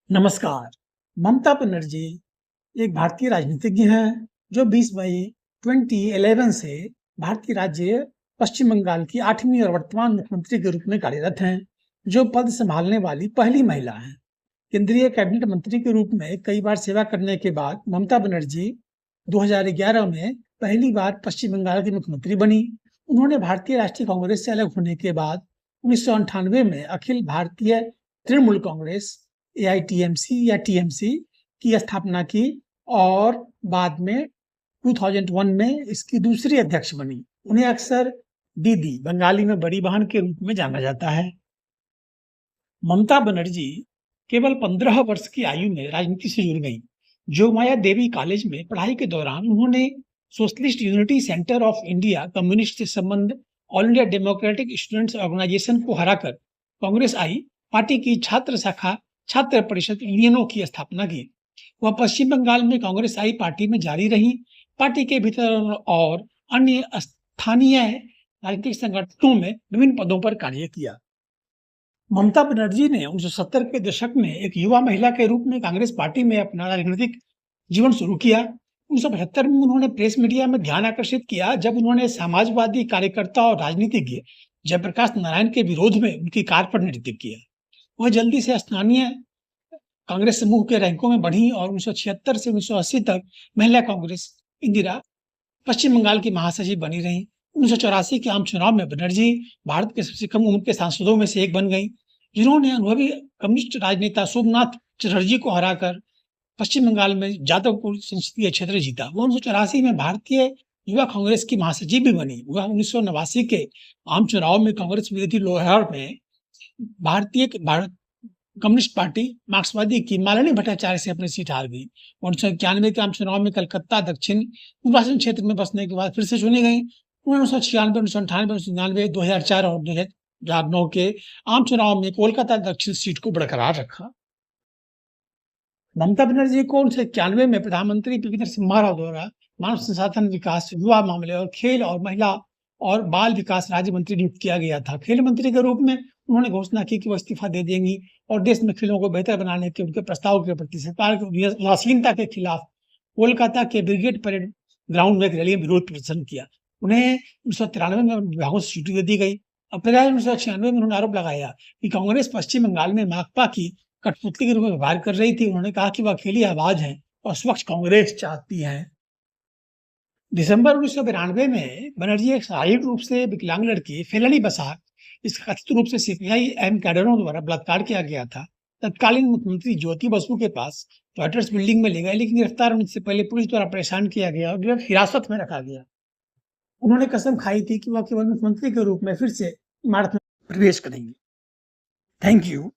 नमस्कार। ममता बनर्जी एक भारतीय राजनीतिज्ञ हैं, जो 20 मई 2011 से भारतीय राज्य पश्चिम बंगाल की 8वीं और वर्तमान मुख्यमंत्री के रूप में कार्यरत हैं, जो पद संभालने वाली पहली महिला हैं। केंद्रीय कैबिनेट मंत्री के रूप में कई बार सेवा करने के बाद ममता बनर्जी 2011 में पहली बार पश्चिम बंगाल की मुख्यमंत्री बनी। उन्होंने भारतीय राष्ट्रीय कांग्रेस से अलग होने के बाद 1998 में अखिल भारतीय तृणमूल कांग्रेस एआईटीएमसी या टीएमसी की स्थापना की और बाद में 2001 में इसकी दूसरी अध्यक्ष बनी। उन्हें अक्सर दीदी बंगाली में बड़ी बहन के रूप में जाना जाता है। ममता बनर्जी केवल 15 वर्ष की आयु में राजनीति से जुड़ गई। जोगमाया देवी कॉलेज में पढ़ाई के दौरान उन्होंने socialist unity centre of India communist से संबंध all India democratic students organisation को हराकर कांग्रेस आई। पार्टी की छात्र शाखा छात्र परिषद यूनियनों की स्थापना की। वह पश्चिम बंगाल में कांग्रेस आई पार्टी में जारी रही। पार्टी के भीतर और अन्य स्थानीय राजनीतिक संगठनों में विभिन्न पदों पर कार्य किया। ममता बनर्जी ने 1970 के दशक में एक युवा महिला के रूप में कांग्रेस पार्टी में अपना राजनीतिक जीवन शुरू किया। 1975 में उन्होंने प्रेस मीडिया में ध्यान आकर्षित किया, जब उन्होंने समाजवादी कार्यकर्ता और राजनीतिज्ञ जयप्रकाश नारायण के विरोध में उनकी कार पर नृत्य किया। वह जल्दी से स्थानीय कांग्रेस समूह के रैंकों में बढ़ी और 1976 से 1980 तक महिला कांग्रेस इंदिरा पश्चिम बंगाल की महासचिव बनी रहीं। 1984 के आम चुनाव में बनर्जी भारत के सबसे कम उम्र के सांसदों में से एक बन गई, जिन्होंने अनुभवी कम्युनिस्ट राजनेता सोमनाथ चटर्जी को हराकर पश्चिम बंगाल में जादवपुर संसदीय क्षेत्र जीता। वो 1984 में भारतीय युवा कांग्रेस की महासचिव भी बनी। वह 1989 के आम चुनाव में कांग्रेस विरोधी लोहर में भारत कम्युनिस्ट पार्टी मार्क्सवादी की मालिनी भट्टाचार्य से अपनी सीट हार गई। 1991 के आम चुनाव में कलकत्ता दक्षिण निर्वाचन क्षेत्र में बसने के बाद फिर से चुनी गई। 1996, 1998, 1999, 2004 और 2009 के आम चुनाव में कोलकाता दक्षिण सीट को बरकरार रखा। ममता बनर्जी को 1991 में प्रधानमंत्री विपिन समारोह द्वारा मानव संसाधन विकास, युवा मामले और खेल और महिला और बाल विकास राज्य मंत्री नियुक्त किया गया था। खेल मंत्री के रूप में उन्होंने घोषणा की कि वो इस्तीफा दे देंगी और देश में खेलों को बेहतर बनाने के उनके प्रस्ताव के प्रति सरकार की उदासीनता के खिलाफ कोलकाता के ब्रिगेड परेड ग्राउंड में एक रैली में विरोध प्रदर्शन किया। उन्हें 1993 में विभागों से छुट्टी दे दी गई। अप्रैल 1996 में उन्होंने आरोप लगाया कि कांग्रेस पश्चिम बंगाल में माकपा की कठपुतली के रूप में व्यवहार कर रही थी। उन्होंने कहा कि वह अकेली आवाज है और स्वच्छ कांग्रेस चाहती है। दिसंबर 1992 में बनर्जी एक शारीरिक रूप से विकलांग लड़की फेलनी बसाक, इसका कथित रूप से सीपीआई एम कैडरों द्वारा बलात्कार किया गया था, तत्कालीन मुख्यमंत्री ज्योति बसु के पास रॉयटर्स बिल्डिंग में ले गए, लेकिन गिरफ्तार होने से पहले पुलिस द्वारा परेशान किया गया और हिरासत में रखा गया। उन्होंने कसम खाई थी कि वह केवल मुख्यमंत्री के रूप में फिर से इमारत में प्रवेश करेंगे। Thank you.